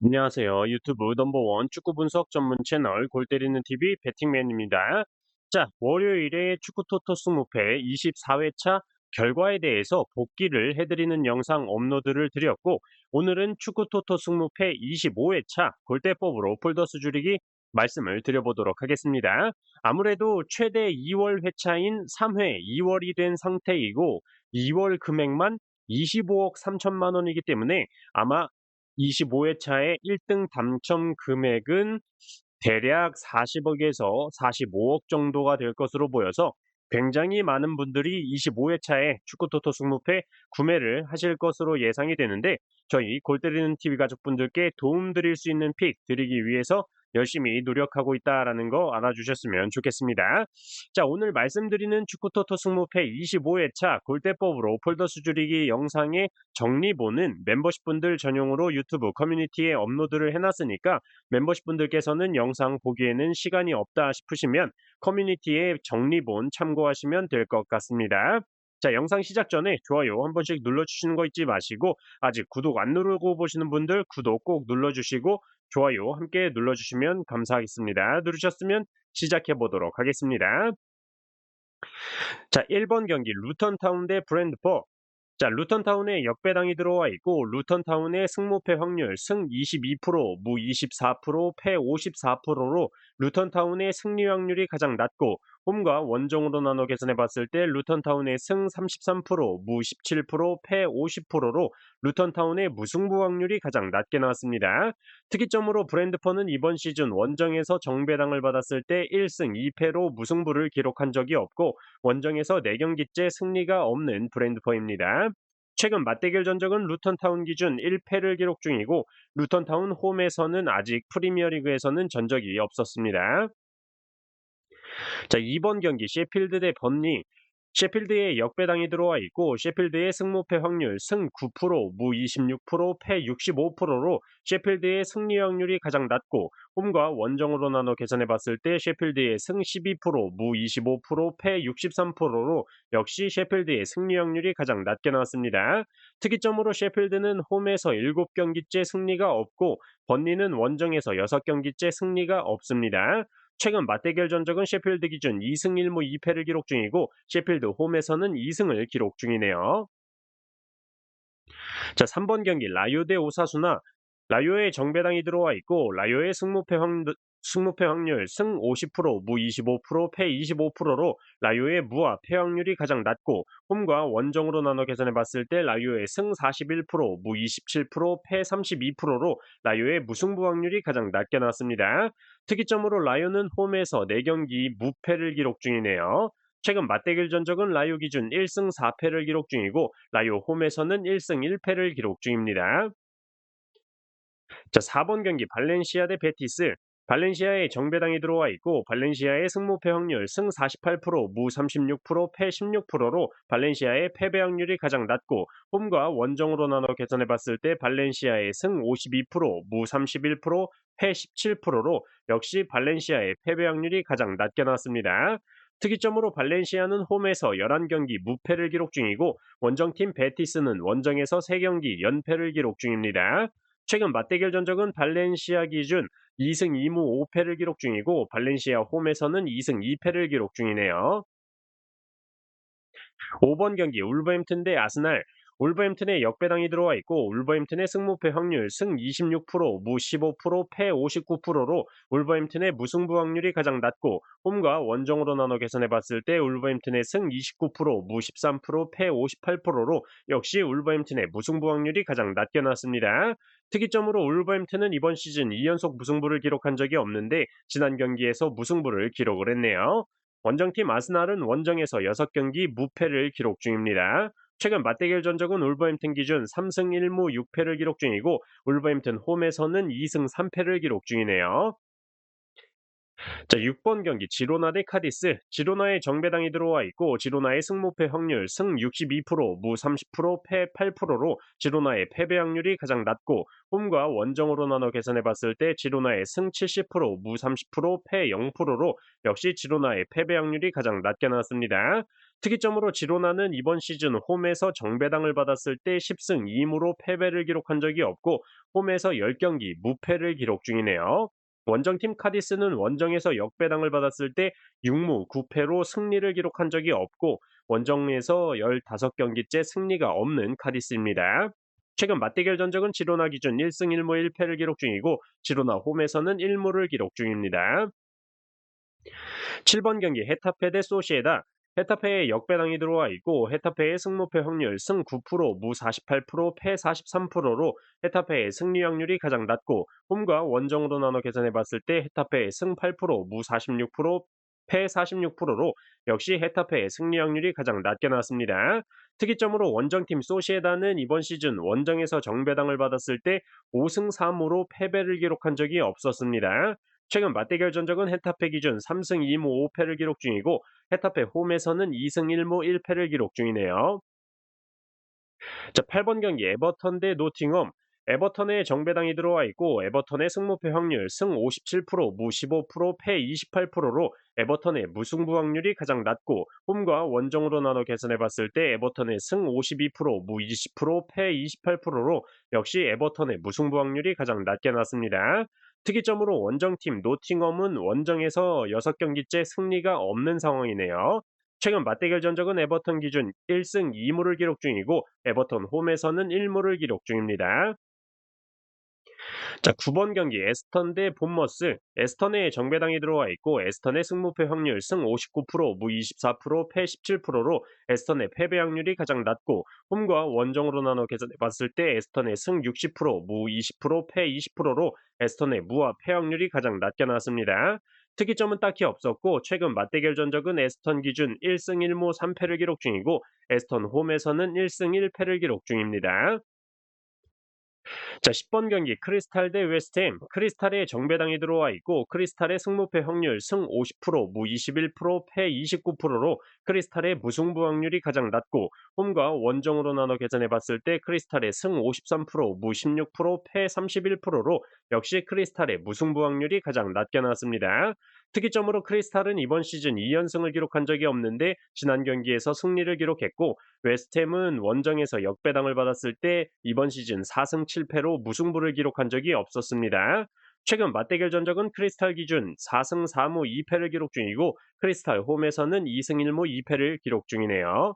안녕하세요. 유튜브 넘버원 축구 분석 전문 채널 골 때리는 TV 배팅맨입니다. 자, 월요일에 축구 토토 승무패 24회차 결과에 대해서 복기를 해드리는 영상 업로드를 드렸고, 오늘은 축구 토토 승무패 25회차 골대법으로 폴더스 줄이기 말씀을 드려보도록 하겠습니다. 아무래도 최대 2월 회차인 3회 2월이 된 상태이고, 2월 금액만 25억 3천만 원이기 때문에 아마 25회차의 1등 당첨 금액은 대략 40억에서 45억 정도가 될 것으로 보여서 굉장히 많은 분들이 25회차에 축구토토 승무패 구매를 하실 것으로 예상이 되는데, 저희 골때리는 TV 가족분들께 도움 드릴 수 있는 픽 드리기 위해서 열심히 노력하고 있다라는 거 알아주셨으면 좋겠습니다. 자, 오늘 말씀드리는 축구토토 승무패 25회차 골대법으로 폴더스 줄이기 영상의 정리본은 멤버십 분들 전용으로 유튜브 커뮤니티에 업로드를 해놨으니까, 멤버십 분들께서는 영상 보기에는 시간이 없다 싶으시면 커뮤니티의 정리본 참고하시면 될 것 같습니다. 자, 영상 시작 전에 좋아요 한 번씩 눌러주시는 거 잊지 마시고, 아직 구독 안 누르고 보시는 분들 구독 꼭 눌러주시고 좋아요 함께 눌러주시면 감사하겠습니다. 누르셨으면 시작해 보도록 하겠습니다. 자, 1번 경기 루턴타운 대 브랜드포. 자, 루턴타운에 역배당이 들어와 있고, 루턴타운의 승무패 확률 승 22%, 무 24%, 패 54%로 루턴타운의 승리 확률이 가장 낮고, 홈과 원정으로 나눠 계산해 봤을 때 루턴타운의 승 33%, 무 17%, 패 50%로 루턴타운의 무승부 확률이 가장 낮게 나왔습니다. 특이점으로 브랜드퍼는 이번 시즌 원정에서 정배당을 받았을 때 1승 2패로 무승부를 기록한 적이 없고, 원정에서 4경기째 승리가 없는 브랜드퍼입니다. 최근 맞대결 전적은 루턴타운 기준 1패를 기록 중이고, 루턴타운 홈에서는 아직 프리미어리그에서는 전적이 없었습니다. 자, 2번 경기 셰필드 대 번리. 셰필드에 역배당이 들어와 있고, 셰필드의 승무패 확률 승 9%, 무 26%, 패 65%로 셰필드의 승리 확률이 가장 낮고, 홈과 원정으로 나눠 계산해 봤을 때 셰필드의 승 12%, 무 25%, 패 63%로 역시 셰필드의 승리 확률이 가장 낮게 나왔습니다. 특이점으로 셰필드는 홈에서 7경기째 승리가 없고, 번리는 원정에서 6경기째 승리가 없습니다. 최근 맞대결 전적은 셰필드 기준 2승 1무 2패를 기록 중이고, 셰필드 홈에서는 2승을 기록 중이네요. 자, 3번 경기 라요 대 오사수나. 라요에 정배당이 들어와 있고, 라요의 승무패 확률 승 50%, 무 25%, 패 25%로 라요의 무와 패 확률이 가장 낮고, 홈과 원정으로 나눠 계산해 봤을 때 라요의 승 41%, 무 27%, 패 32%로 라요의 무승부 확률이 가장 낮게 나왔습니다. 특이점으로 라요는 홈에서 4경기 무패를 기록 중이네요. 최근 맞대결 전적은 라요 기준 1승 4패를 기록 중이고, 라요 홈에서는 1승 1패를 기록 중입니다. 자, 4번 경기 발렌시아 대 베티스. 발렌시아에 정배당이 들어와 있고, 발렌시아의 승무패 확률 승 48%, 무 36%, 패 16%로 발렌시아의 패배 확률이 가장 낮고, 홈과 원정으로 나눠 계산해 봤을 때 발렌시아의 승 52%, 무 31%, 패 17%로 역시 발렌시아의 패배 확률이 가장 낮게 나왔습니다. 특이점으로 발렌시아는 홈에서 11경기 무패를 기록 중이고, 원정팀 베티스는 원정에서 3경기 연패를 기록 중입니다. 최근 맞대결 전적은 발렌시아 기준 2승 2무 5패를 기록 중이고, 발렌시아 홈에서는 2승 2패를 기록 중이네요. 5번 경기 울버햄튼 대 아스날. 울버햄튼에 역배당이 들어와 있고, 울버햄튼의 승무패 확률 승 26%, 무 15%, 패 59%로 울버햄튼의 무승부 확률이 가장 낮고, 홈과 원정으로 나눠 계산해 봤을 때 울버햄튼의 승 29%, 무 13%, 패 58%로 역시 울버햄튼의 무승부 확률이 가장 낮게 나왔습니다. 특이점으로 울버햄튼은 이번 시즌 2연속 무승부를 기록한 적이 없는데, 지난 경기에서 무승부를 기록을 했네요. 원정팀 아스날은 원정에서 6경기 무패를 기록 중입니다. 최근 맞대결 전적은 울버햄튼 기준 3승 1무 6패를 기록 중이고, 울버햄튼 홈에서는 2승 3패를 기록 중이네요. 자, 6번 경기 지로나 대 카디스. 지로나의 정배당이 들어와 있고 지로나의 승무패 확률 승 62%, 무 30%, 패 8%로 지로나의 패배 확률이 가장 낮고 홈과 원정으로 나눠 계산해 봤을 때 지로나의 승 70%, 무 30%, 패 0%로 역시 지로나의 패배 확률이 가장 낮게 나왔습니다. 특이점으로 지로나는 이번 시즌 홈에서 정배당을 받았을 때 10승 2무로 패배를 기록한 적이 없고 홈에서 10경기 무패를 기록 중이네요. 원정팀 카디스는 원정에서 역배당을 받았을 때 6무 9패로 승리를 기록한 적이 없고 원정에서 15경기째 승리가 없는 카디스입니다. 최근 맞대결 전적은 지로나 기준 1승 1무 1패를 기록 중이고 지로나 홈에서는 1무를 기록 중입니다. 7번 경기 헤타페 대 소시에다. 헤타페에 역배당이 들어와 있고 헤타페의 승무패 확률 승 9%, 무 48%, 패 43%로 헤타페의 승리 확률이 가장 낮고 홈과 원정으로 나눠 계산해 봤을 때 헤타페의 승 8%, 무 46%, 패 46%로 역시 헤타페의 승리 확률이 가장 낮게 나왔습니다. 특이점으로 원정팀 소시에다는 이번 시즌 원정에서 정배당을 받았을 때 5승 3무로 패배를 기록한 적이 없었습니다. 최근 맞대결 전적은 헤타페 기준 3승 2무 5패를 기록 중이고 헤타페 홈에서는 2승 1무 1패를 기록 중이네요. 자, 8번 경기 에버턴 대 노팅엄. 에버턴에 정배당이 들어와 있고 에버턴의 승무패 확률 승 57%, 무 15%, 패 28%로 에버턴의 무승부 확률이 가장 낮고 홈과 원정으로 나눠 계산해 봤을 때 에버턴의 승 52%, 무 20%, 패 28%로 역시 에버턴의 무승부 확률이 가장 낮게 나왔습니다. 특이점으로 원정팀 노팅엄은 원정에서 6경기째 승리가 없는 상황이네요. 최근 맞대결 전적은 에버턴 기준 1승 2무를 기록 중이고 에버턴 홈에서는 1무를 기록 중입니다. 자, 9번 경기 에스턴 대 본머스. 에스턴에 정배당이 들어와 있고 에스턴의 승무패 확률 승 59%, 무 24%, 패 17%로 에스턴의 패배 확률이 가장 낮고 홈과 원정으로 나눠 계산해 봤을 때 에스턴의 승 60%, 무 20%, 패 20%로 에스턴의 무와 패 확률이 가장 낮게 나왔습니다. 특이점은 딱히 없었고 최근 맞대결 전적은 에스턴 기준 1승 1무 3패를 기록 중이고 에스턴 홈에서는 1승 1패를 기록 중입니다. 자, 10번 경기 크리스탈 대 웨스트햄. 크리스탈에 정배당이 들어와 있고 크리스탈의 승무패 확률 승 50%, 무 21%, 패 29%로 크리스탈의 무승부 확률이 가장 낮고 홈과 원정으로 나눠 계산해 봤을 때 크리스탈의 승 53%, 무 16%, 패 31%로 역시 크리스탈의 무승부 확률이 가장 낮게 나왔습니다. 특이점으로 크리스탈은 이번 시즌 2연승을 기록한 적이 없는데 지난 경기에서 승리를 기록했고 웨스트햄은 원정에서 역배당을 받았을 때 이번 시즌 4승 7패로 무승부를 기록한 적이 없었습니다. 최근 맞대결 전적은 크리스탈 기준 4승 4무 2패를 기록 중이고 크리스탈 홈에서는 2승 1무 2패를 기록 중이네요.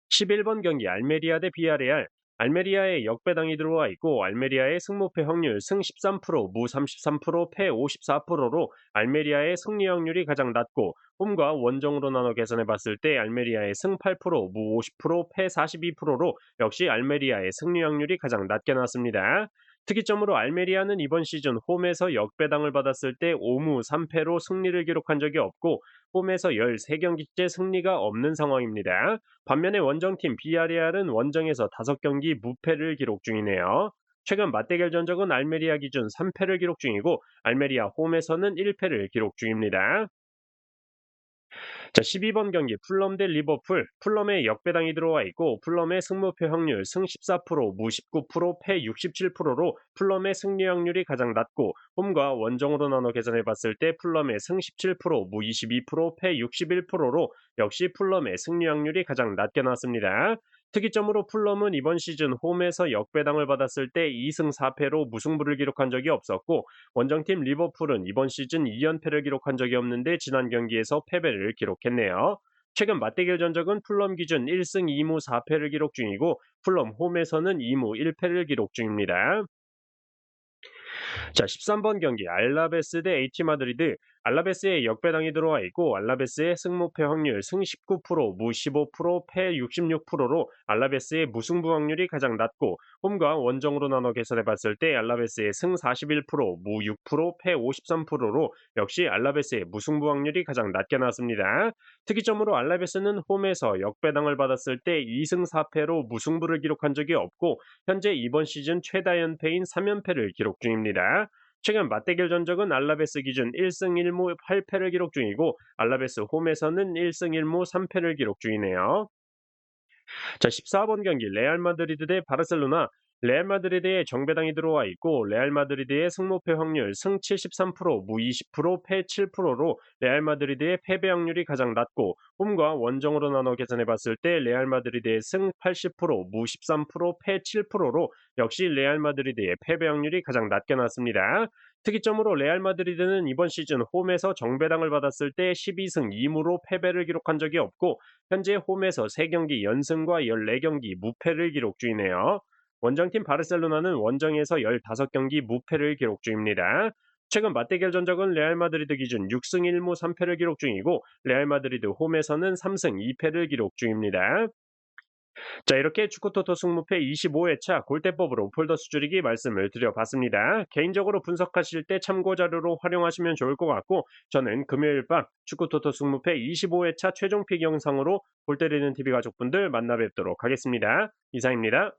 11번 경기 알메리아 대 비아레알. 알메리아에 역배당이 들어와 있고 알메리아의 승무패 확률 승 13%, 무 33%, 패 54%로 알메리아의 승리 확률이 가장 낮고 홈과 원정으로 나눠 계산해 봤을 때 알메리아의 승 8%, 무 50%, 패 42%로 역시 알메리아의 승리 확률이 가장 낮게 나왔습니다. 특이점으로 알메리아는 이번 시즌 홈에서 역배당을 받았을 때 5무 3패로 승리를 기록한 적이 없고 홈에서 13경기째 승리가 없는 상황입니다. 반면에 원정팀 비아레알은 원정에서 5경기 무패를 기록 중이네요. 최근 맞대결 전적은 알메리아 기준 3패를 기록 중이고 알메리아 홈에서는 1패를 기록 중입니다. 자, 12번 경기 풀럼 대 리버풀. 풀럼에 역배당이 들어와 있고 풀럼의 승무패 확률 승 14%, 무 19%, 패 67%로 풀럼의 승리 확률이 가장 낮고 홈과 원정으로 나눠 계산해 봤을 때 풀럼의 승 17%, 무 22%, 패 61%로 역시 풀럼의 승리 확률이 가장 낮게 나왔습니다. 특이점으로 풀럼은 이번 시즌 홈에서 역배당을 받았을 때 2승 4패로 무승부를 기록한 적이 없었고 원정팀 리버풀은 이번 시즌 2연패를 기록한 적이 없는데 지난 경기에서 패배를 기록했네요. 최근 맞대결 전적은 풀럼 기준 1승 2무 4패를 기록 중이고 풀럼 홈에서는 2무 1패를 기록 중입니다. 자, 13번 경기 알라베스 대 HT 마드리드. 알라베스에 역배당이 들어와 있고 알라베스의 승무패 확률 승 19%, 무 15%, 패 66%로 알라베스의 무승부 확률이 가장 낮고 홈과 원정으로 나눠 계산해 봤을 때 알라베스의 승 41%, 무 6%, 패 53%로 역시 알라베스의 무승부 확률이 가장 낮게 나왔습니다. 특이점으로 알라베스는 홈에서 역배당을 받았을 때 2승 4패로 무승부를 기록한 적이 없고 현재 이번 시즌 최다 연패인 3연패를 기록 중입니다. 최근 맞대결 전적은 알라베스 기준 1승 1무 8패를 기록 중이고 알라베스 홈에서는 1승 1무 3패를 기록 중이네요. 자, 14번 경기 레알 마드리드 대 바르셀로나. 레알 마드리드에 정배당이 들어와 있고 레알 마드리드의 승무패 확률 승 73%, 무 20%, 패 7%로 레알 마드리드의 패배 확률이 가장 낮고 홈과 원정으로 나눠 계산해 봤을 때 레알 마드리드의 승 80%, 무 13%, 패 7%로 역시 레알 마드리드의 패배 확률이 가장 낮게 나왔습니다. 특이점으로 레알 마드리드는 이번 시즌 홈에서 정배당을 받았을 때 12승 2무로 패배를 기록한 적이 없고 현재 홈에서 3경기 연승과 14경기 무패를 기록 중이네요. 원정팀 바르셀로나는 원정에서 15경기 무패를 기록 중입니다. 최근 맞대결 전적은 레알 마드리드 기준 6승 1무 3패를 기록 중이고 레알 마드리드 홈에서는 3승 2패를 기록 중입니다. 자, 이렇게 축구토토 승무패 25회차 골대법으로 폴더스 줄이기 말씀을 드려봤습니다. 개인적으로 분석하실 때 참고자료로 활용하시면 좋을 것 같고 저는 금요일 밤 축구토토 승무패 25회차 최종픽 영상으로 골 때리는 TV 가족분들 만나 뵙도록 하겠습니다. 이상입니다.